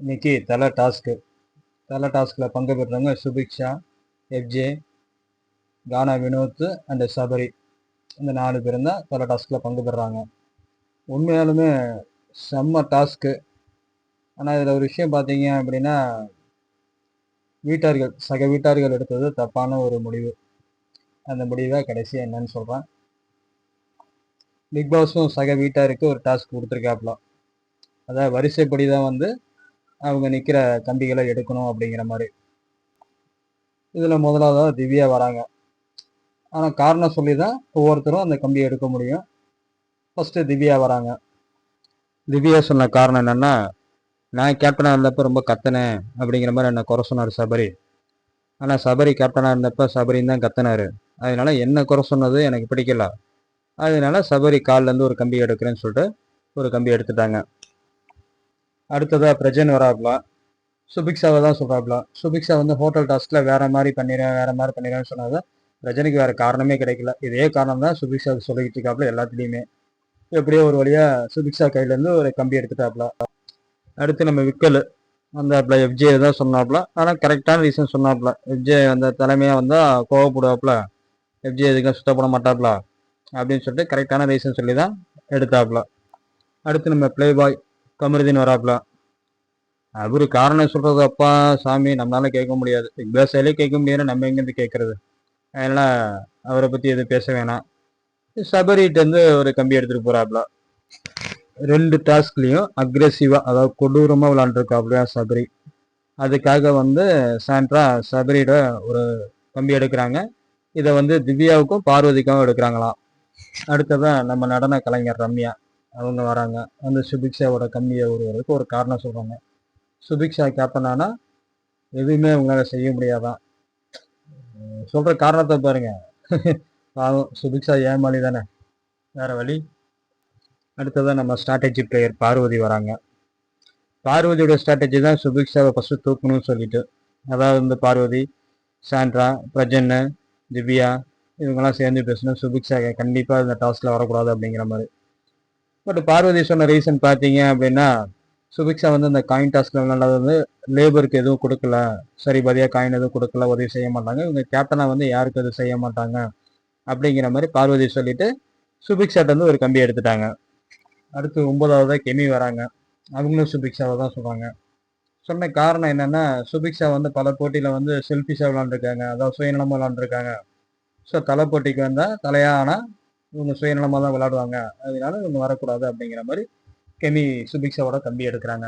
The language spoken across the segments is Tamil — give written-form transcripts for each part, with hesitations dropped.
இன்னைக்கு தலை டாஸ்கில் பங்கு பெற்றவங்க சுபிக்ஷா, எஃப்ஜே, கானா வினோத் அண்ட் சபரி. இந்த 4 பேரும் தான் தலை டாஸ்கில் பங்கு பெறாங்க. உண்மையாலுமே செம்ம டாஸ்க்கு. ஆனால் இதில் ஒரு விஷயம் பார்த்தீங்க அப்படின்னா, சக வீட்டார்கள் எடுத்தது தப்பான ஒரு முடிவு. அந்த முடிவை கடைசியாக என்னன்னு சொல்கிறேன். பிக் பாஸும் சக வீட்டாருக்கு ஒரு டாஸ்க் கொடுத்துருக்காப்புல. அதாவது வரிசைப்படி தான் வந்து அவங்க நிற்கிற கம்பிகளை எடுக்கணும் அப்படிங்கிற மாதிரி. இதில் முதலாவதாக திவ்யா வராங்க. ஆனால் காரணம் சொல்லி தான் ஒவ்வொருத்தரும் அந்த கம்பியை எடுக்க முடியும். ஃபஸ்ட்டு திவ்யா வராங்க. திவ்யா சொன்ன காரணம் என்னென்னா, நான் கேப்டனாக இருந்தப்போ ரொம்ப கத்தினேன் அப்படிங்கிற மாதிரி என்னை குறை சொன்னார் சபரி. ஆனால் சபரி கேப்டனாக இருந்தப்போ சபரின்னு தான் கத்தினார். அதனால என்ன குறை சொன்னது எனக்கு பிடிக்கல. அதனால சபரி கால்லேருந்து ஒரு கம்பி எடுக்கிறேன்னு சொல்லிட்டு ஒரு கம்பி எடுத்துட்டாங்க. அடுத்ததாக பிரஜன் வராப்புல. சுபிக்ஷாவை தான் சொல்கிறாப்புல. சுபிக்ஷா வந்து ஹோட்டல் டாஸ்கில் வேறு மாதிரி பண்ணிடுறேன்னு சொன்னது ரஜினிக்கு வேறு காரணமே கிடைக்கல. இதே காரணம் தான் சுபிக்ஷாவுக்கு சொல்லிக்கிட்டு இருக்காப்புல எல்லாத்துலேயுமே. எப்படியோ ஒரு வழியாக சுபிக்ஷா கையிலேருந்து ஒரு கம்பி எடுத்துட்டாப்புல. அடுத்து நம்ம விக்கல் வந்தாப்புல. எஃப்ஜே தான் சொன்னாப்புல. ஆனால் கரெக்டான ரீசன் சொன்னாப்புல. எஃப்ஜே அந்த தலைமையாக வந்தால் கோவப்படுவாப்புல. எஃப்ஜே எதுக்கும் சுத்தப்பட மாட்டாப்புல அப்படின்னு சொல்லிட்டு கரெக்டான ரீசன் சொல்லி தான் எடுத்தாப்புல. அடுத்து நம்ம பிளே பாய் கமருதீன் வராப்புல. அவரு காரணம் சொல்றது அப்பா சாமி நம்மளால கேட்க முடியாது. பிக் பாஸாலே கேட்க முடியாது, நம்ம எங்கேருந்து கேட்கறது? அதனால அவரை பற்றி எதுவும் பேச வேணாம். சபரிட்டு ஒரு கம்பி எடுத்துட்டு போறாப்புல. 2 டாஸ்க்லையும் அக்ரெசிவாக, அதாவது கொடூரமாக விளாண்டுருக்காப்புலையா சபரி. அதுக்காக வந்து சாண்ட்ரா சபரியோட ஒரு கம்பி எடுக்கிறாங்க. இதை வந்து திவ்யாவுக்கும் பார்வதிக்கும் எடுக்கிறாங்களாம். அடுத்ததான் நம்ம நடன கலைஞர் ரம்யா அவங்க வராங்க. அந்த சுபிக்ஷாவோட கம்பியை ஒருவருக்கு ஒரு காரணம் சொல்கிறாங்க. சுபிக்ஷா கேப்டன் ஆனால் எதுவுமே அவங்களால செய்ய முடியாதான். சொல்கிற காரணத்தை பாருங்க. பாவம் சுபிக்ஷா ஏமாளி தானே, வேற வழி. அடுத்ததான் நம்ம ஸ்ட்ராட்டஜி பிளேயர் பார்வதி வராங்க. பார்வதியோட ஸ்ட்ராட்டஜி தான் சுபிக்ஷாவை ஃபஸ்ட்டு தூக்கணும்னு சொல்லிட்டு. அதாவது வந்து பார்வதி, சாண்ட்ரா, பிரஜன்னு, திவ்யா இவங்கெல்லாம் சேர்ந்து பேசணும். சுபிக்ஷா கண்டிப்பாக இந்த டாஸ்கில் வரக்கூடாது அப்படிங்கிற மாதிரி. பட் பார்வதி சொன்ன ரீசன் பார்த்தீங்க அப்படின்னா, சுபிக்ஷா வந்து அந்த காயின் டாஸ்கில் விளாண்டது வந்து லேபருக்கு எதுவும் கொடுக்கல, சரிபாதியாக காயின் எதுவும் கொடுக்கல, உதவி செய்ய மாட்டாங்க, இவங்க கேப்டனாக வந்து யாருக்கு எதுவும் செய்ய மாட்டாங்க அப்படிங்கிற மாதிரி பார்வதி சொல்லிட்டு சுபிக்ஷாட்ட வந்து ஒரு கம்பி எடுத்துட்டாங்க. அடுத்து 9வது கெமி வராங்க. அவங்களும் சுபிக்ஷாவை தான் சொல்கிறாங்க. சொன்ன காரணம் என்னென்னா, சுபிக்ஷா வந்து பல போட்டியில் வந்து செல்ஃபிஷாக விளாண்டுருக்காங்க, அதாவது சுயநலமாக விளாண்டுருக்காங்க. ஸோ தலை போட்டிக்கு வந்தால் தலையாக ஆனால் இவங்க சுயநலமாக தான் விளாடுவாங்க, அதனால இவங்க வரக்கூடாது அப்படிங்கிற மாதிரி கெமி சுபிக்ஷாவோட கம்பி எடுக்கிறாங்க.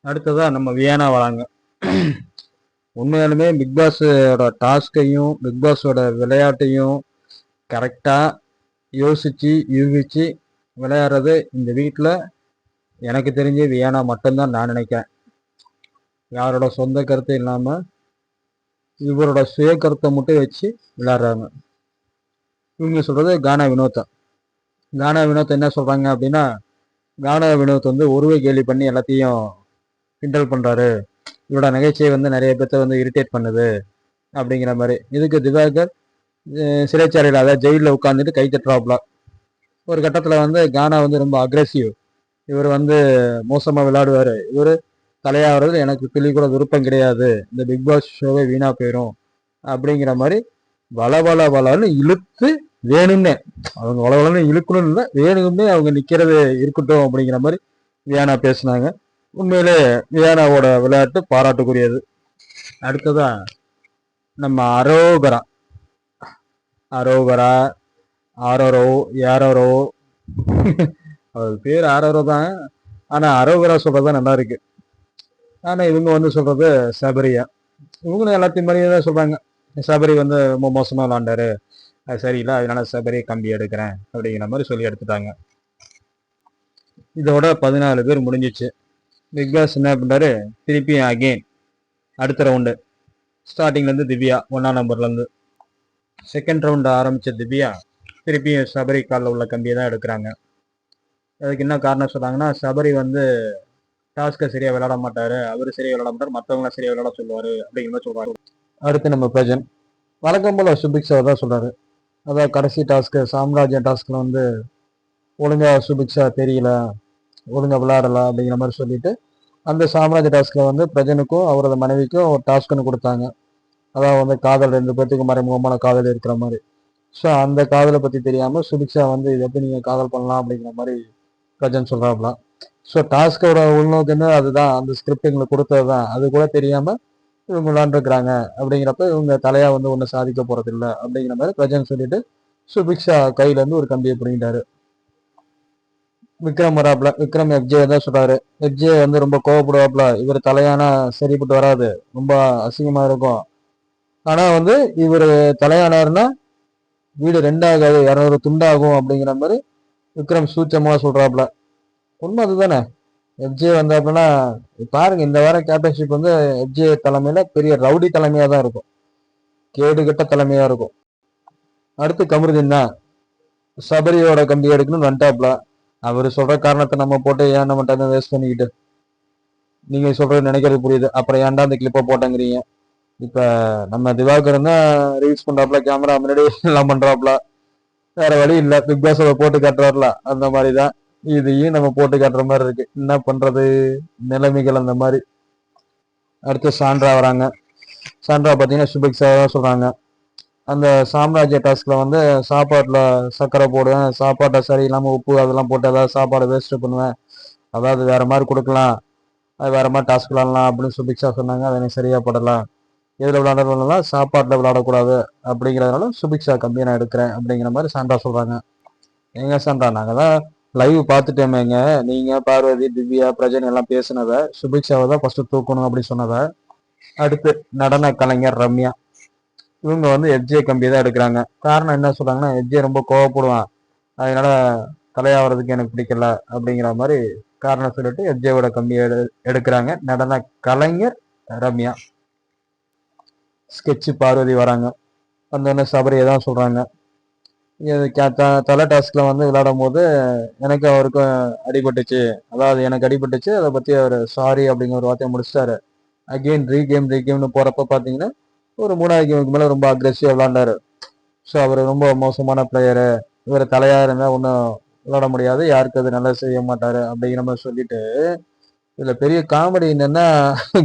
அடுத்ததாக நம்ம வியானா வராங்க. உண்மையாலுமே பிக் பாஸோட டாஸ்கையும் பிக் பாஸோட விளையாட்டையும் கரெக்டாக யோசித்து யூகிச்சு விளையாடுறது இந்த வீட்டில் எனக்கு தெரிஞ்சு வியானா மட்டும்தான் நான் நினைக்கிறேன். யாரோட சொந்த கருத்து இல்லாமல் இவரோட சுய கருத்தை மட்டும் வச்சு விளையாடுறாங்க. இவங்க சொல்கிறது கானா வினோத். கானா வினோத் என்ன சொல்கிறாங்க அப்படின்னா, கானா வினோத் வந்து ஒருவை கேலி பண்ணி எல்லாத்தையும் கிண்டல் பண்ணுறாரு, இவரோட நகைச்சுவை வந்து நிறைய பேர்த்த வந்து இரிட்டேட் பண்ணுது அப்படிங்கிற மாதிரி. இதுக்கு திவாகர் சிறைச்சாலையில், அதாவது ஜெயிலில் உட்காந்துட்டு கை தட்டுறாப்புல. ஒரு கட்டத்தில் வந்து கானா வந்து ரொம்ப அக்ரெசிவ், இவர் வந்து மோசமாக விளையாடுவார், இவர் தலையாகிறது எனக்கு துளி கூட விருப்பம் கிடையாது, இந்த பிக் பாஸ் ஷோவே வீணாக போயிடும் அப்படிங்கிற மாதிரி வளன்னு இழுத்து வேணும்னே, அவங்க வளன்னு இழுக்கணும் இல்லை, வேணும்னே அவங்க நிற்கிறது இருக்கட்டும் அப்படிங்கிற மாதிரி வியானா பேசினாங்க. உண்மையிலே வியானாவோட விளையாட்டு பாராட்டுக்குரியது. அடுத்ததான் நம்ம அரோகரா ஆரோரோ யாரோரோ அவர் பேர் ஆரோரோ தான், ஆனால் அரோகரா சொல்கிறது நல்லா இருக்கு. ஆனால் இவங்க வந்து சொல்கிறது சபரியா. இவங்களும் எல்லாத்தையும் மாதிரியே தான் சொல்கிறாங்க. சபரி வந்து ரொம்ப மோசமாக விளாண்டாரு, அது சரியில்லை, அதனால சபரி கம்பி எடுக்கிறேன் அப்படிங்கிற மாதிரி சொல்லி எடுத்துட்டாங்க. இதோட 14 பேர் முடிஞ்சிச்சு. பிக் பாஸ் என்ன பண்ணுறாரு, திருப்பியும் அகெயின் அடுத்த ரவுண்டு ஸ்டார்டிங்லேருந்து திவ்யா 1ஆம் நம்பர்லேருந்து செகண்ட் ரவுண்டு ஆரம்பித்த திவ்யா திருப்பியும் சபரி காலில் உள்ள கம்பியை தான் எடுக்கிறாங்க. அதுக்கு என்ன காரணம் சொல்கிறாங்கன்னா, சபரி வந்து டாஸ்க்கை சரியாக விளையாட மாட்டார், அவர் சரியாக விளையாட மாட்டார், மற்றவங்களாம் சரியாக விளையாட சொல்லுவார் அப்படிங்கிற மாதிரி சொல்கிறாரு. அடுத்து நம்ம பிரஜன் வழக்கம் போல் சுபிக்ஷாவை தான் சொல்கிறாரு. அதாவது கடைசி டாஸ்க்கு சாம்ராஜ்யம் டாஸ்கில் வந்து ஒழுங்காக சுபிக்ஷா தெரியல, ஒழுங்காக விளையாடலாம் அப்படிங்கிற மாதிரி சொல்லிட்டு அந்த சாம்ராஜ்ய டாஸ்க்ல வந்து பிரஜனுக்கும் அவரது மனைவிக்கும் ஒரு டாஸ்க்னு கொடுத்தாங்க. அதாவது வந்து காதல் 2 பேர்த்துக்கு மறைமுகமான காதல் இருக்கிற மாதிரி. ஸோ அந்த காதலை பத்தி தெரியாம சுபிக்ஷா வந்து இதை எப்படி நீங்க காதல் பண்ணலாம் அப்படிங்கிற மாதிரி பிரஜன் சொல்றாப்லாம். ஸோ டாஸ்கோட உள்நோக்குன்னு அதுதான், அந்த ஸ்கிரிப்ட் எங்களுக்கு கொடுத்தது தான், அது கூட தெரியாம இவங்க விளாண்டுருக்குறாங்க. அப்படிங்கிறப்ப இவங்க தலையா வந்து ஒன்றும் சாதிக்க போறது இல்லை அப்படிங்கிற மாதிரி பிரஜன் சொல்லிட்டு சுபிக்ஷா கையில இருந்து ஒரு கம்பியை பிடிங்கிட்டாரு. விக்ரம் வராப்ல. விக்ரம் எஃப்ஜே தான் சொல்றாரு. எஃப்ஜே வந்து ரொம்ப கோவப்படுவாப்ல. இவர் தலையானா சரிப்பட்டு வராது, ரொம்ப அசிங்கமா இருக்கும். ஆனா வந்து இவர் தலையானாருன்னா வீடு 2 ஆகாது, 200 துண்டாகும் அப்படிங்கிற மாதிரி விக்ரம் சூச்சமா சொல்றாப்ல. உண்மை அதுதானே. எஃப்ஜே வந்தாப்புலன்னா பாருங்க, இந்த வாரம் கேப்டன்ஷிப் வந்து எஃப்ஜே தலைமையில பெரிய ரவுடி தலைமையா தான் இருக்கும், கேடுகட்ட தலைமையா இருக்கும். அடுத்து கமருதீன் தான் சபரியோட கம்பி எடுக்கணும்னு வந்துட்டாப்ல. அவரு சொல்ற காரணத்தை நம்ம போட்டு ஏன் நம்ம டைம் வேஸ்ட் பண்ணிக்கிட்டு, நீங்க சொல்றது நினைக்கிறது புரியுது, அப்புறம் ஏன்டா அந்த கிளிப்பை போட்டேங்கிறீங்க. இப்ப நம்ம திவாகரன் தான் ரீல்ஸ் பண்றாப்ல, கேமரா முன்னாடி எல்லாம் பண்றாப்ல, வேற வழி இல்ல, பிக் பாஸ் போட்டு காட்டுறாருல, அந்த மாதிரிதான் இதையும் நம்ம போட்டு காட்டுற மாதிரி இருக்கு. என்ன பண்றது, நிலைமைகள் அந்த மாதிரி. அடுத்து சாண்ட்ரா வராங்க. சாண்ட்ரா பார்த்தீங்கன்னா சுபிக்ஷா தான் சொல்றாங்க. அந்த சாம்ராஜ்ய டாஸ்க்ல வந்து சாப்பாட்டில் சர்க்கரை போடுவேன், சாப்பாட்டை சரியில்லாமல் உப்பு அதெல்லாம் போட்டு ஏதாவது சாப்பாடை வேஸ்ட் பண்ணுவேன், அதாவது வேற மாதிரி கொடுக்கலாம், அது வேற மாதிரி டாஸ்க் விளாடலாம் அப்படின்னு சுபிக்ஷா சொன்னாங்க. அது எனக்கு சரியா படலாம். எதில் விளாடலாம், சாப்பாட்டில் விளாடக்கூடாது அப்படிங்கிறதுனால சுபிக்ஷா கம்பியை நான் எடுக்கிறேன் அப்படிங்கிற மாதிரி சாண்டா சொல்றாங்க. எங்க சாண்டா, நாங்கள் தான் லைவ் பார்த்துட்டோமேங்க, நீங்க பார்வதி திவ்யா பிரஜன் எல்லாம் பேசினதை சுபிக்ஷாவை தான் ஃபர்ஸ்ட் தூக்கணும் அப்படின்னு சொன்னதை. அடுத்து நடன கலைஞர் ரம்யா, இவங்க வந்து எஃப்ஜே கம்பி தான் எடுக்கிறாங்க. காரணம் என்ன சொல்றாங்கன்னா, எஃப்ஜே ரொம்ப கோவப்படுவான், அதனால தலையாவதுக்கு எனக்கு பிடிக்கல அப்படிங்கிற மாதிரி காரணம் சொல்லிட்டு எஃப்ஜேவோட கம்பி எடுக்கிறாங்க நடன கலைஞர் ரம்யா. ஸ்கெட்சு பார்வதி வராங்க. வந்தோடனே சபரியை தான் சொல்றாங்க. தலை டாஸ்க்ல வந்து விளையாடும் போது எனக்கு அவருக்கும் அடிபட்டுச்சு, அதாவது எனக்கு அடிபட்டுச்சு, அதை பத்தி அவர் சாரி அப்படிங்கிற ஒரு வார்த்தையை முடிச்சிட்டாரு. அகெயின் ரீகேம்னு போறப்ப பாத்தீங்கன்னா ஒரு 3வது கேமுக்கு மேல ரொம்ப அக்ரெசிவா விளாண்டாரு. ஸோ அவர் ரொம்ப மோசமான பிளேயரு, இவர் தலையா இருந்தா ஒன்றும் விளாட முடியாது, யாருக்கு அது நல்லா செய்ய மாட்டாரு அப்படிங்கிற மாதிரி சொல்லிட்டு, இதுல பெரிய காமெடி என்னன்னா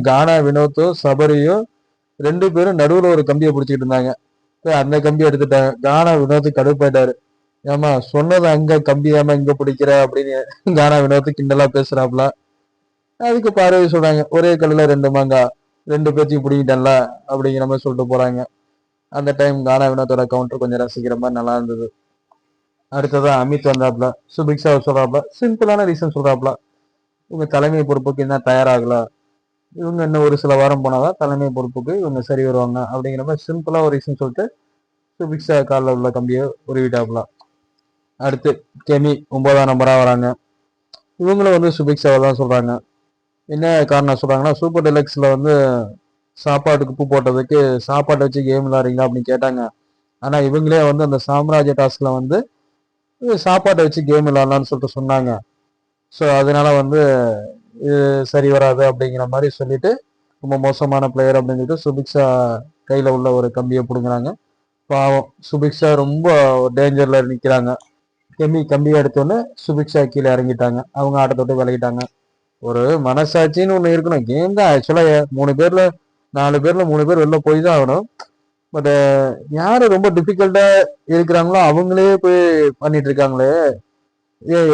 கானா வினோத்தும் சபரியும் 2 பேரும் நடுவுல ஒரு கம்பியை பிடிச்சிட்டு இருந்தாங்க. அந்த கம்பி எடுத்துட்டாங்க. கானா வினோத்து கடுப்பாயிட்டாரு. ஏமா சொன்னது அங்க கம்பி ஏமா இங்க பிடிக்கிற அப்படின்னு கானா வினோத்து கிண்டலா பேசுறாப்ல. அதுக்கு பார்வதி சொல்றாங்க, ஒரே கல்லுல 2 மாங்கா, 2 பேர்த்தையும் பிடிக்கிட்டேன்ல அப்படிங்கிற மாதிரி சொல்லிட்டு போறாங்க. அந்த டைம் கானா வினோத்தோட கவுண்டர் கொஞ்சம் ரசிக்கிற மாதிரி நல்லா இருந்தது. அடுத்ததான் அமித் வந்தாப்ல. சுபிக்ஷா சொல்றாப்ல, சிம்பிளான ரீசன் சொல்றாப்ல, இவங்க தலைமை பொறுப்புக்கு என்ன தயாராகல, இவங்க இன்னும் ஒரு சில வாரம் போனாதான் தலைமை பொறுப்புக்கு இவங்க சரி வருவாங்க அப்படிங்கிற மாதிரி சிம்பிளா ஒரு ரீசன் சொல்லிட்டு சுபிக்ஷா காலில் உள்ள கம்பியை உருவிட்டாப்ல. அடுத்து கெமி 9ஆம் நம்பரா வராங்க. இவங்களும் வந்து சுபிக்ஷாவை தான் சொல்றாங்க. என்ன காரணம் சொல்றாங்கன்னா, சூப்பர் டெலக்ஸ்ல வந்து சாப்பாட்டுக்கு உப்பு போட்டதுக்கு சாப்பாட்டை வச்சு கேம் விளாடுறீங்களா அப்படின்னு கேட்டாங்க. ஆனா இவங்களே வந்து அந்த சாம்ராஜ்ய டாஸ்க்ல வந்து சாப்பாட்டை வச்சு கேம் விளாடலாம்னு சொல்லிட்டு சொன்னாங்க. ஸோ அதனால வந்து இது சரி வராது அப்படிங்கிற மாதிரி சொல்லிட்டு, ரொம்ப மோசமான பிளேயர் அப்படின்னு சொல்லிட்டு சுபிக்ஷா கையில உள்ள ஒரு கம்பியை பிடுங்குறாங்க. பாவம் சுபிக்ஷா ரொம்ப டேஞ்சர்ல நிக்கிறாங்க. கம்பியை எடுத்தோன்னே சுபிக்ஷா கீழே இறங்கிட்டாங்க, அவங்க ஆட்டத்தோட்டு விலகிட்டாங்க. ஒரு மனசாட்சின்னு ஒண்ணு இருக்கணும். கேம் தான் ஆக்சுவலா 3 பேர்ல 4 பேர்ல 3 பேர் வெளில போய் தான் ஆகணும். பட் யாரு ரொம்ப டிஃபிகல்ட்டா இருக்கிறாங்களோ அவங்களே போய் பண்ணிட்டு இருக்காங்களே.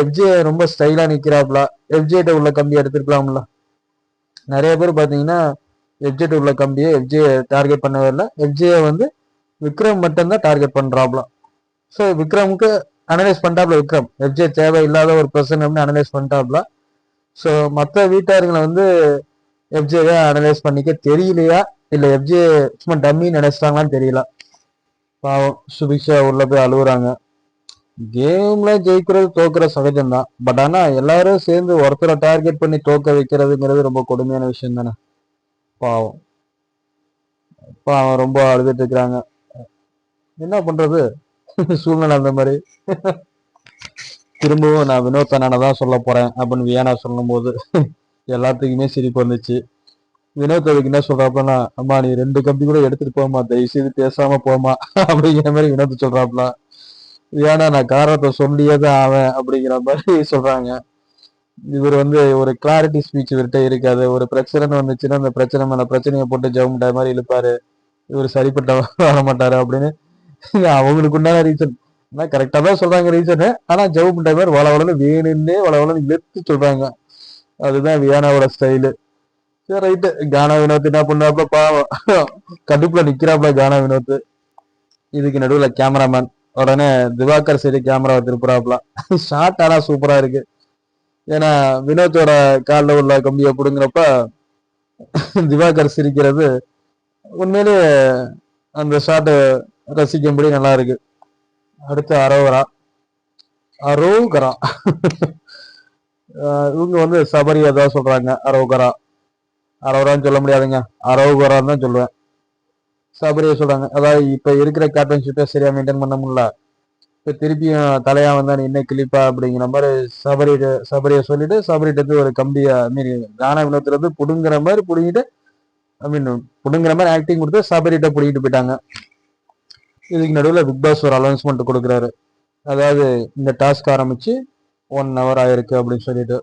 எஃப்ஜே ரொம்ப ஸ்டைலா நிக்கிறாப்ல, எஃப்ஜேட்ட உள்ள கம்பி எடுத்துருக்கலாம்ல. நிறைய பேர் பாத்தீங்கன்னா எஃப்ஜேட்ட உள்ள கம்பியை எஃப்ஜே டார்கெட் பண்ணவே இல்லை, எஃப்ஜே வந்து விக்ரம் மட்டும்தான் டார்கெட் பண்றாப்ல. ஸோ விக்ரமுக்கு அனலைஸ் பண்ணிட்டாப்ல, விக்ரம் எஃப்ஜே தேவையில்லாத ஒரு பர்சன் அப்படின்னு அனலைஸ் பண்ணிட்டாப்ல. ஸோ மற்ற வீட்டாருங்களை வந்து எஃப்ஜேவை அனலைஸ் பண்ணிக்க தெரியலையா, இல்லை எஃப்ஜே சும்மா டம்மின்னு நினைச்சிட்டாங்களான்னு தெரியல. பாவம் சுபிக்ஷா உள்ள போய் அழுகுறாங்க. கேம்ல ஜெயிக்கிறது தோக்குற சகஜம்தான், பட் ஆனா எல்லாரும் சேர்ந்து ஒருத்தரை டார்கெட் பண்ணி தோக்க வைக்கிறதுங்கிறது ரொம்ப கொடுமையான விஷயம் தானே. பாவம் பாவம் ரொம்ப அழுதுட்டு இருக்கிறாங்க. என்ன பண்றது, சூழ்நிலை அந்த மாதிரி. திரும்பவும் நான் வினோத் அண்ணனை தான் சொல்ல போறேன் அப்படின்னு வியானா சொல்லும் போது எல்லாத்துக்குமே சிரிப்பு வந்துச்சு. வினோத் அதுக்கு என்ன சொல்றாப்லன்னா, அம்மா நீ 2 கம்பி கூட எடுத்துட்டு போமா, தயவு செய்து பேசாம போமா அப்படிங்கிற மாதிரி வினோத் சொல்றாப்ல. வியானா நான் காரணத்தை சொல்லியே தான் ஆவேன் அப்படிங்கிற மாதிரி சொல்றாங்க. இவர் வந்து ஒரு கிளாரிட்டி ஸ்பீச் இவர்கிட்ட இருக்காது. ஒரு பிரச்சனைன்னு வந்துச்சுன்னா அந்த பிரச்சனை மேல பிரச்சனையை போட்டு ஜவுமுட்டா மாதிரி இழுப்பாரு. இவர் சரிப்பட்ட வர மாட்டாரு அப்படின்னு அவங்களுக்கு உண்டான ரீசன். ஆனா கரெக்டா தான் சொல்றாங்க ரீசனு. ஆனா ஜவுமுட்டா மாதிரி வளவளன்னு வேணும்னே வளவளன்னு இழுத்து சொல்றாங்க. அதுதான் வியானாவோட ஸ்டைலு. சரி ரைட்டு. கானா வினோத் என்ன பண்ணாப்புல பாவம் கடுப்புல நிக்கிறாப்புல கானா வினோத். இதுக்கு நடுவுல கேமராமேன் உடனே திவாகர் சைடு கேமரா திருப்புறாப்புல. ஷாட் ஆனா சூப்பரா இருக்கு. ஏன்னா வினோத்தோட காலில் உள்ள கம்பியை பிடுங்குறப்ப திவாகர் சிரிக்கிறது உண்மையிலே அந்த ஷாட்டை ரசிக்கும்படி நல்லா இருக்கு. அடுத்து அரோகரா. அரோகரா இவங்க வந்து சபரியா தான் சொல்றாங்க. அரோகரா அரோகரான்னு சொல்ல முடியாதுங்க, அரோகரான்னு தான் சொல்லுவேன். சபரியா சொல்றாங்க. அதாவது இப்ப இருக்கிற கேப்டன்ஷிப்பை சரியா மெயின்டைன் பண்ண முடியல, இப்ப திருப்பியும் தலையா வந்தா நீ என்ன கிளிப்பா அப்படிங்கிற மாதிரி சபரிய சொல்லிட்டு சபரிட்ட இருந்து ஒரு கம்பியா மீறி கானா வினோத்துல இருந்து புடுங்குற மாதிரி புடுங்கிட்டு ஐ மீன் புடுங்குற மாதிரி ஆக்டிங் கொடுத்து சபரிட்ட புடிங்கிட்டு போயிட்டாங்க. இதுக்கு நடுவில் பிக் பாஸ் ஒரு அனௌன்ஸ்மெண்ட் கொடுக்குறாரு. அதாவது இந்த டாஸ்க் ஆரம்பிச்சு 1 hour ஆயிருக்கு அப்படின்னு சொல்லிட்டு.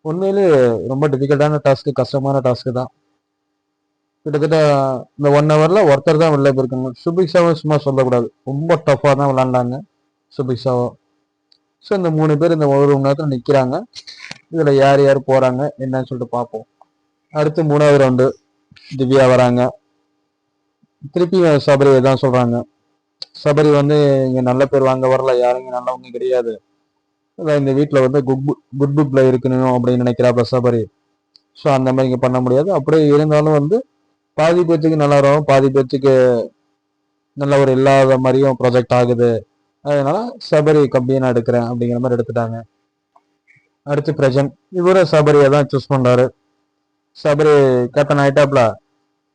உண்மையிலே ரொம்ப டிஃபிகல்ட்டான டாஸ்க்கு, கஷ்டமான டாஸ்க்கு தான். கிட்டத்தட்ட இந்த 1 hourல ஒருத்தர் தான் வெளில போயிருக்காங்க. சுபிக்ஷாவும் சும்மா சொல்லக்கூடாது, ரொம்ப டஃப்பாக தான் விளாண்டாங்க சுபிக்ஷாவும். ஸோ இந்த 3 பேர் இந்த 1 மணி நேரத்தில் நிற்கிறாங்க. இதில் யார் யார் போகிறாங்க என்னன்னு சொல்லிட்டு பார்ப்போம். அடுத்து 3வது ரவுண்டு திவ்யா வராங்க. திருப்பி சபரியை தான் சொல்கிறாங்க. சபரி வந்து இங்கே நல்ல பேர் வாங்க வரல, யாருங்க நல்லவங்க கிடையாது, அதான் இந்த வீட்டில் வந்து குட் புக்ல இருக்கணும் அப்படின்னு நினைக்கிறாப்ப சபரி. ஸோ அந்த மாதிரி இங்கே பண்ண முடியாது. அப்படியே இருந்தாலும் வந்து பாதி பேர்த்துக்கு நல்லா வரும், பாதி பேர்த்துக்கு நல்ல ஒரு இல்லாத மாதிரியும் ப்ரொஜெக்ட் ஆகுது. அதனால சபரி கம்பியை நான் எடுக்கிறேன் அப்படிங்கிற மாதிரி எடுத்துட்டாங்க. அடுத்து பிரஜன். இவரும் சபரியை தான் சூஸ் பண்றாரு. சபரி கேப்டன் ஆயிட்டாப்ல.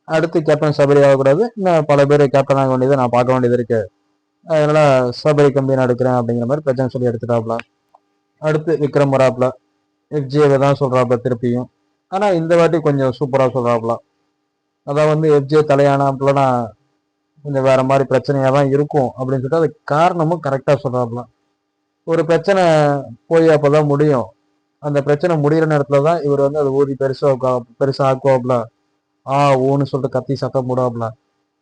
அடுத்து கேப்டன் சபரி ஆகக்கூடாது, இன்னும் பல பேர் கேப்டன் ஆக வேண்டியதை நான் பார்க்க வேண்டியது இருக்கு, அதனால சபரி கம்பியை நான் எடுக்கிறேன் அப்படிங்கிற மாதிரி பிரஜன் சொல்லி எடுத்துட்டாப்ல. அடுத்து விக்ரம் வராப்ல. எஃப்ஜேவை தான் சொல்றாப்ல திருப்பியும். ஆனா இந்த வாட்டி கொஞ்சம் சூப்பரா சொல்றாப்ல. அதான் வந்து எஃப்ஜே தலையானாப்லனா கொஞ்சம் வேற மாதிரி பிரச்சனையா தான் இருக்கும் அப்படின்னு சொல்லிட்டு அதுக்கு காரணமும் கரெக்டா சொல்றாப்ல. ஒரு பிரச்சனை போய் அப்பதான் முடியும், அந்த பிரச்சனை முடிகிற நேரத்துல தான் இவர் வந்து அதை ஊதி பெருசா ஆக்குவாப்ல. ஊன்னு சொல்லிட்டு கத்தி சத்தம் போடுவாப்ல.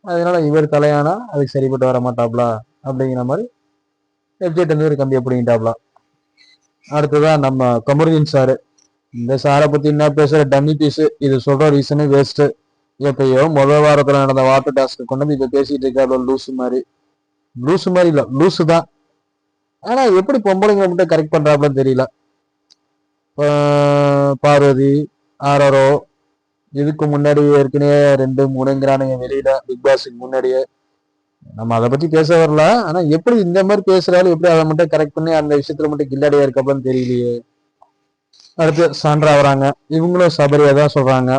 அதனால இவர் தலையானா அதுக்கு சரிப்பட்டு வர மாட்டாப்ல அப்படிங்கிற மாதிரி எஃப்ஜேட் வந்து ஒரு கம்பியை பிடிங்கிட்டாப்ல. அடுத்ததான் நம்ம கமருதீன் சாரு. இந்த சாரை பத்தி என்ன பேசுற, டம்மி பீஸ். இது சொல்ற ரீசனே வேஸ்ட். எப்பயோ முதல் வாரத்துல நடந்த வாட்டர் டாஸ்க்கு கொண்டு வந்து இப்ப பேசிட்டு இருக்காரு லூசு மாதிரி. லூசு மாதிரி இல்ல, லூசு தான். ஆனா எப்படி பொம்பளைங்களை மட்டும் கரெக்ட் பண்றாப்லன்னு தெரியல. பார்வதி, ஆரரோ, இதுக்கு முன்னாடி ஏற்கனவே 2 3ங்கிறானுங்க வெளியில பிக் பாஸுக்கு முன்னாடியே. நம்ம அதை பத்தி பேச வரல, ஆனா எப்படி இந்த மாதிரி பேசுறாலும் எப்படி அதை மட்டும் கரெக்ட் பண்ணி அந்த விஷயத்துல மட்டும் கில்லாடியா இருக்கப்பலன்னு தெரியலையே. அடுத்து சான்றா வராங்க. இவங்களும் சபரியா தான் சொல்றாங்க.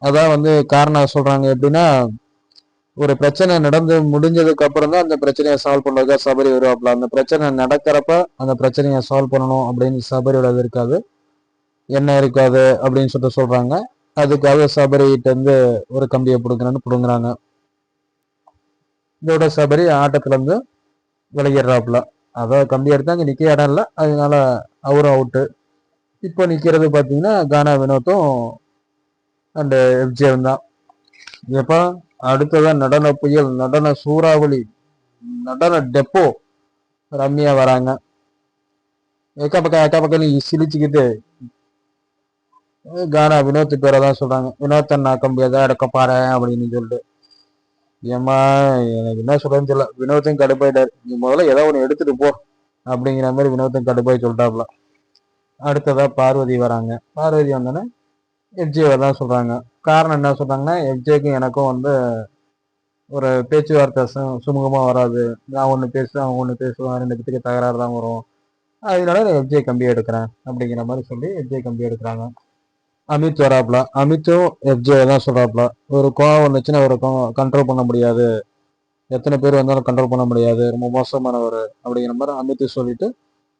அதான் வந்து காரணம் சொல்றாங்க எப்படின்னா, ஒரு பிரச்சனை நடந்து முடிஞ்சதுக்கு அப்புறம் தான் அந்த பிரச்சனையை சால்வ் பண்ணுறதுக்காக சபரி வருவாப்ல. அந்த பிரச்சனை நடக்கிறப்ப அந்த பிரச்சனையை சால்வ் பண்ணணும் அப்படின்னு சபரியோட இது இருக்காது, என்ன இருக்காது அப்படின்னு சொல்லிட்டு சொல்றாங்க. அதுக்காக சபரிகிட்ட இருந்து ஒரு கம்பியை பிடுங்குறாங்க. இதோட சபரி ஆட்டத்துல இருந்து விலகிடுறாப்புல. அதான் கம்பி எடுத்தா அங்கே நிக்க இடம் இல்லை, அதனால அவரும் அவுட்டு. இப்போ நிக்கிறது பாத்தீங்கன்னா கானா வினோத்தும் அண்ட் எஃப்ஜேவும் தான். எப்பா அடுத்ததான் நடன புயல், நடன சூறாவளி, நடன டெப்போ ரம்யா வராங்க. எக்கா பக்கம் நீ சிரிச்சுக்கிட்டு கானா வினோத்து பேரை தான் சொல்றாங்க. வினோத்தன் நான் கம்பியை தான் எடுக்க பாரு அப்படின்னு சொல்லிட்டு. ஏமா எனக்கு என்ன சொல்றேன்னு தெரியல. வினோத்தையும் கடுப்பாயிட்டாரு. நீ முதல்ல ஏதோ ஒன்று எடுத்துட்டு போ அப்படிங்கிற மாதிரி வினோத்தையும் கடுப்பாய் சொல்லிட்டாப்ல. அடுத்ததா பார்வதி வராங்க. பார்வதி வந்தோன்னே எஃப்ஜேவை தான் சொல்றாங்க. காரணம் என்ன சொல்றாங்கன்னா, எஃப்ஜேக்கும் எனக்கும் வந்து ஒரு பேச்சுவார்த்தை சுமூகமா வராது. நான் ஒன்று பேசுவேன், அவன் ஒன்று பேசுவான், 2 பேத்துக்கு தகராறு தான் வரும், அதனால நான் எஃப்ஜே கம்பி எடுக்கிறேன் அப்படிங்கிற மாதிரி சொல்லி எஃப்ஜே கம்பி எடுக்கிறாங்க. அமித் வராப்ல. அமித்தும் எஃப்ஜே தான் சொல்றாப்ல. ஒரு கோவம் வந்துச்சுன்னா ஒரு கண்ட்ரோல் பண்ண முடியாது, எத்தனை பேர் வந்தாலும் கண்ட்ரோல் பண்ண முடியாது, ரொம்ப மோசமானவர் அப்படிங்கிற மாதிரி அமித் சொல்லிட்டு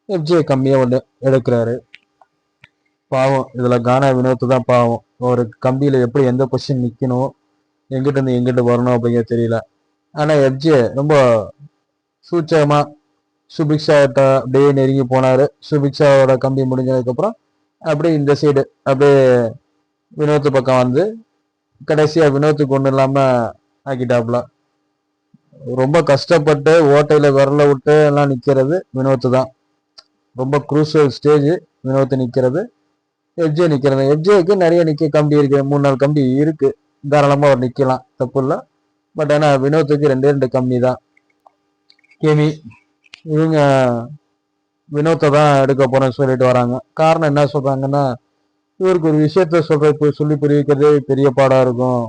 எஃப்ஜே கம்மியா ஒன்று எடுக்கிறாரு. பாவம் இதுல கானா வினோத்து தான் பாவம். ஒரு கம்பியில எப்படி எந்த பொசிஷன் நிக்கணும், எங்கிட்ட இருந்து எங்கிட்ட வரணும் அப்படிங்கிறது தெரியல. ஆனா எஃப்ஜே ரொம்ப சூட்சமா சுபிக்ஷாட்ட அப்படியே நெருங்கி போனாரு. சுபிக்ஷாவோட கம்பி முடிஞ்சதுக்கு அப்புறம் அப்படி இந்த சைடு அப்படியே வினோத் பக்கம் வந்து கடைசியா வினோத்துக்கு ஒண்ணு இல்லாம ஆக்கிட்டாப்ல. ரொம்ப கஷ்டப்பட்டு ஓட்டையில விரல விட்டு எல்லாம் நிக்கிறது வினோத் தான். ரொம்ப குரூசியல் ஸ்டேஜ் வினோத் நிக்கிறது, எஃப்ஜே நிக்கிறது. எஃப்ஜேக்கு நிறைய நிக்க கம்பி இருக்கு, 3-4 கம்பி இருக்கு, தாராளமா அவர் நிக்கலாம், தப்பு இல்லை. பட் ஆனா வினோத்துக்கு 2 கம்பி தான். கேமி இவங்க வினோத்தை தான் எடுக்க போறேன்னு சொல்லிட்டு வராங்க. காரணம் என்ன சொல்றாங்கன்னா, இவருக்கு ஒரு விஷயத்த சொல்லி புரிய வைக்கிறதே பெரிய பாடா இருக்கும்.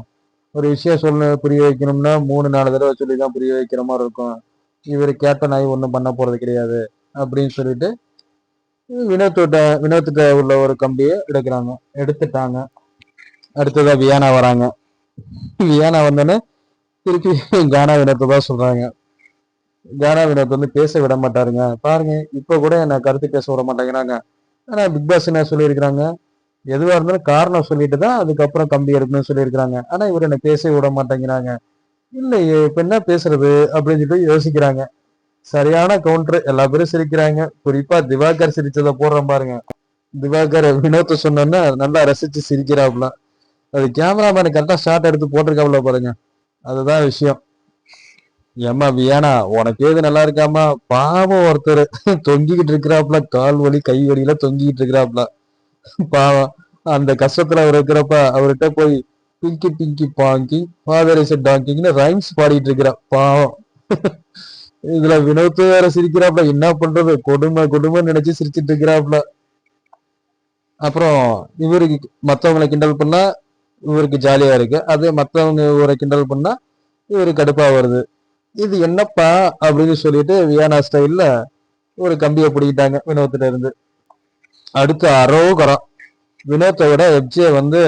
ஒரு விஷயம் புரிய வைக்கணும்னா 3-4 தடவை சொல்லி தான் புரிய வைக்கிற மாதிரி இருக்கும். இவர் கேப்டன் ஆகி ஒன்றும் பண்ண போறது கிடையாது அப்படின்னு சொல்லிட்டு வினோத்திட்ட உள்ள ஒரு கம்பியை எடுத்துட்டாங்க. அடுத்ததா வியானா வராங்க. வியானா வந்தோடனே திருப்பி கானா வினோத்தை தான் சொல்றாங்க. கானா வினோத் வந்து பேச விட மாட்டாருங்க. பாருங்க இப்ப கூட என்ன கருத்து பேச விட மாட்டேங்கிறாங்க. ஆனா பிக் பாஸ் என்ன சொல்லியிருக்கிறாங்க, எதுவா இருந்தாலும் காரணம் சொல்லிட்டு தான் அதுக்கப்புறம் கம்பி எடுக்கணும்னு சொல்லியிருக்கிறாங்க. ஆனா இவர் என்ன பேச விட மாட்டேங்கிறாங்க. இல்லையே இப்ப என்ன பேசுறது அப்படின்னு சொல்லிட்டு யோசிக்கிறாங்க. சரியான கவுண்டர், எல்லா பேரும் சிரிக்கிறாங்க. குறிப்பா திவாகர் சிரிச்சதை போடுறோம் பாருங்க. திவாகர் வினோத்தை சொன்னோன்னா நல்லா ரசிச்சு சிரிக்கிறாப்ல. அது கேமராமேன் கரெக்டா ஷாட் எடுத்து போட்டிருக்காப்ல பாருங்க, அதுதான் விஷயம். ஏமா வியானா உனக்கு ஏது நல்லா இருக்காமா, பாவம் ஒருத்தர் தொங்கிக்கிட்டு இருக்கிறாப்ல, கால் வலி கை வலியில தொங்கிக்கிட்டு இருக்கிறாப்ல, பாவம். அந்த கஷ்டத்துல அவர் இருக்கிறப்ப அவர்கிட்ட போய் pinky pinky ponky father is டாங்கிங்னு ரைம்ஸ் பாடிட்டு இருக்கிறா, பாவம். இதுல வினோத் வேற சிரிக்கிறாப்ல, என்ன பண்றது, கொடுமை நினைச்சு சிரிச்சிட்டு இருக்கிறாப்ல. அப்புறம் இவருக்கு மத்தவங்களை கிண்டல் பண்ணா இவருக்கு ஜாலியா இருக்கு, அதே மத்தவங்க இவரை கிண்டல் பண்ணா இவருக்கு கடுப்பா வருது. இது என்னப்பா அப்படின்னு சொல்லிட்டு வியானா ஸ்டைல்ல ஒரு கம்பியை பிடிக்கிட்டாங்க வினோத்துல இருந்து. அடுத்து அரோகரம். வினோத்தை விட எஃப்ஜே வந்து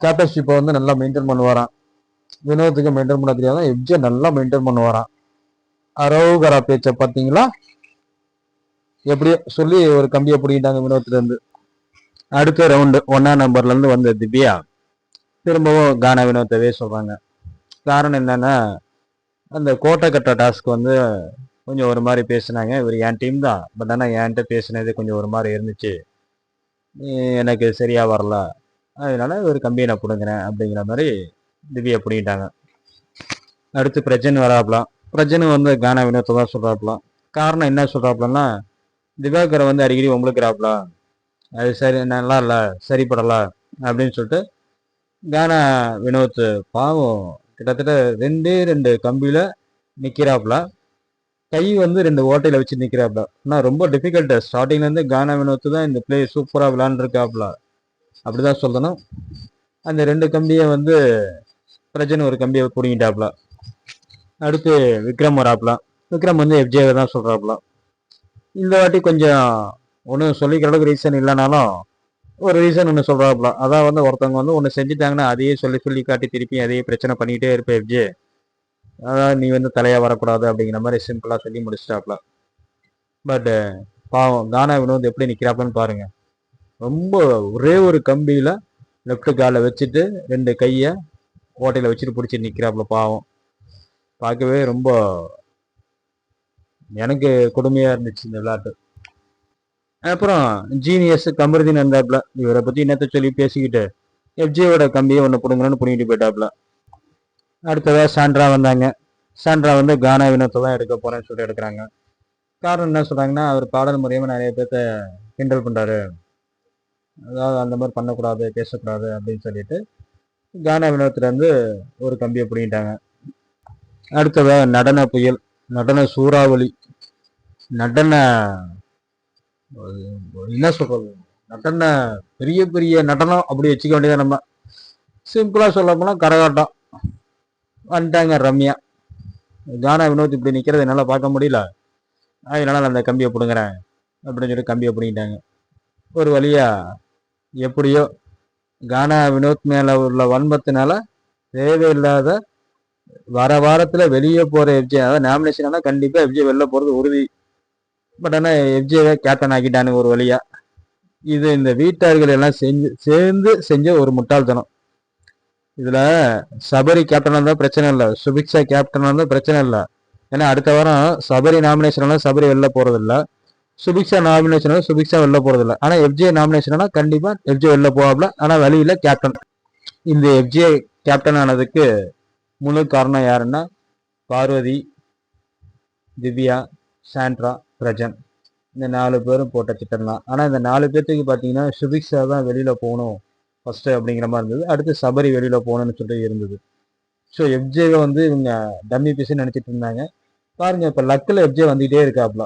கேப்டன்ஷிப்பை வந்து நல்லா மெயின்டைன் பண்ணுவாராம். வினோத்துக்கு மெயின்டைன் பண்ண தெரியாதான், எஃப்ஜே நல்லா மெயின்டைன் பண்ணுவாராம். அரோகரா பேச்ச பாத்தீங்களா, எப்படியோ சொல்லி ஒரு கம்பியை பிடிக்கிட்டாங்க வினோத்துல இருந்து. அடுத்த ரவுண்டு 1ஆம் நம்பர்ல இருந்து வந்த திவ்யா திரும்பவும் கானா வினோத்தவே சொல்றாங்க. காரணம் என்னன்னா, அந்த கோட்டை கட்ட டாஸ்க் வந்து கொஞ்சம் ஒரு மாதிரி பேசினாங்க. இவர் என் டீம் தான், பட் ஆனால் என்கிட்ட பேசினது கொஞ்சம் ஒரு மாதிரி இருந்துச்சு, எனக்கு சரியா வரல, அதனால ஒரு கம்பியை நான் பிடுங்குறேன் அப்படிங்கிற மாதிரி திவ்யா பிடிக்கிட்டாங்க. அடுத்து பிரஜன் வராப்பலாம். பிரஜன் வந்து கானா வினோத்தை தான் சொல்றாப்பலாம். காரணம் என்ன சொல்றாப்பலன்னா, திவாகரை வந்து அடிக்கடி உங்களுக்குறாப்பல, அது சரி நல்லா இல்லை, சரிப்படல அப்படின்னு சொல்லிட்டு கானா வினோத் பாவம் கிட்டத்தட்ட 2 கம்பியில நிக்கிறாப்ல, கை வந்து 2 ஓட்டையில வச்சு நிக்கிறாப்ல. ஆனா ரொம்ப டிஃபிகல்ட். ஸ்டார்டிங்ல இருந்து கானா வினோத் தான் இந்த பிளே சூப்பரா விளையாண்டுருக்காப்ல, அப்படிதான் சொல்லணும். அந்த 2 கம்பியை வந்து பிரஜன் ஒரு கம்பியை பிடிங்கிட்டாப்ல. அடுத்து விக்ரம் வராப்ல. விக்ரம் வந்து எஃப்ஜேவை தான் சொல்றாப்ல. இந்த வாட்டி கொஞ்சம் ஒன்றும் சொல்லிக்கிற அளவுக்கு ரீசன் இல்லைனாலும் ஒரு ரீசன் ஒன்று சொல்றாப்ல. அதான் வந்து ஒருத்தவங்க வந்து ஒன்று செஞ்சுட்டாங்கன்னா அதையே சொல்லி காட்டி திருப்பி அதையே பிரச்சனை பண்ணிக்கிட்டே இருப்பேன் எஃப்ஜே, அதான் நீ வந்து தலையா வரக்கூடாது அப்படிங்கிற மாதிரி சிம்பிளா சொல்லி முடிச்சிட்டாப்ல. பட் பாவம் கானா வினோத் எப்படி நிக்கிறாப்லன்னு பாருங்க. ரொம்ப ஒரே ஒரு கம்பியில லெப்ட் காலை வச்சுட்டு 2 கையை ஓட்டையில வச்சுட்டு பிடிச்சிட்டு நிக்கிறாப்ல, பாவம். பார்க்கவே ரொம்ப எனக்கு கொடுமையா இருந்துச்சு இந்த விளையாட்டு. அப்புறம் ஜீனியஸ் கமருதீன் வந்தாப்ல. இவரை பத்தி என்னத்த சொல்லி பேசிக்கிட்டு எஃப்ஜேவோட கம்பியை ஒன்று பிடுங்கணும்னு பிடிங்கிட்டு போயிட்டாப்ல. அடுத்ததா சாண்ட்ரா வந்தாங்க. சாண்ட்ரா வந்து கானா வினோத்தை தான் எடுக்க போறேன்னு சொல்லிட்டு எடுக்கிறாங்க. காரணம் என்ன சொல்றாங்கன்னா, அவர் பாடல் முறையமா நிறைய பேர்த்த கிண்டல் பண்றாரு, அதாவது அந்த மாதிரி பண்ணக்கூடாது பேசக்கூடாது அப்படின்னு சொல்லிட்டு கானா வினோத்துல இருந்து ஒரு கம்பியை பிடிங்கிட்டாங்க. அடுத்ததா நடன புயல், நடன சூறாவளி, நடன என்ன சொல்றது, நடன பெரிய பெரிய நடனம் அப்படி வச்சுக்க வேண்டியதான். நம்ம சிம்பிளா சொல்ல போனா கரகாட்டம் வந்துட்டாங்க ரம்யா. கானா வினோத் இப்படி நிக்கிறது என்னால பார்க்க முடியல, அதனால நான் அந்த கம்பியை பிடுங்குறேன் அப்படின்னு சொல்லி கம்பியை பிடிங்கிட்டாங்க. ஒரு வழியா எப்படியோ கானா வினோத் மேல உள்ள வன்மத்தினால தேவையில்லாத வர வாரத்துல வெளியே போற எஃப்ஜே, அதாவது நாமினேஷன் ஆனா கண்டிப்பா எஃப்ஜே வெளில போறது உறுதி. பட் ஆனா எஃப்ஜேவை கேப்டன் ஆக்கிட்டானுங்க ஒரு வழியா. இது இந்த வீட்டார்கள் எல்லாம் சேர்ந்து செஞ்ச ஒரு முட்டாள்தனம். இதுல சபரி கேப்டனா இருந்தா பிரச்சனை இல்லை, சுபிக்ஷா கேப்டனா இருந்தா பிரச்சனை இல்லை. ஏன்னா அடுத்த வாரம் சபரி நாமினேஷன் சபரி வெளில போறது இல்லை, சுபிக்ஷா நாமினேஷன் சுபிக்ஷா வெளில போறதில்ல. ஆனா எஃப்ஜே நாமினேஷன் கண்டிப்பா எஃப்ஜே வெளில போவாப்ல. ஆனா வழியில கேப்டன். இந்த எஃப்ஜே கேப்டன் ஆனதுக்கு முழு காரணம் யாருன்னா பார்வதி, திவ்யா, சாண்ட்ரா, பிரஜன் இந்த 4 பேரும் போட்ட திட்டம் தான். ஆனா இந்த 4 பேர்த்துக்கு பாத்தீங்கன்னா சுபிக்ஷா தான் வெளியில போகணும் ஃபர்ஸ்ட் அப்படிங்கிற மாதிரி இருந்தது. அடுத்து சபரி வெளியில போகணும்னு சொல்லி இருந்தது. ஸோ எஃப்ஜேவை வந்து இவங்க டம்மி பீஸ் நினைச்சிட்டு இருந்தாங்க. பாருங்க இப்ப லக்கில் எஃப்ஜே வந்துகிட்டே இருக்காப்ல.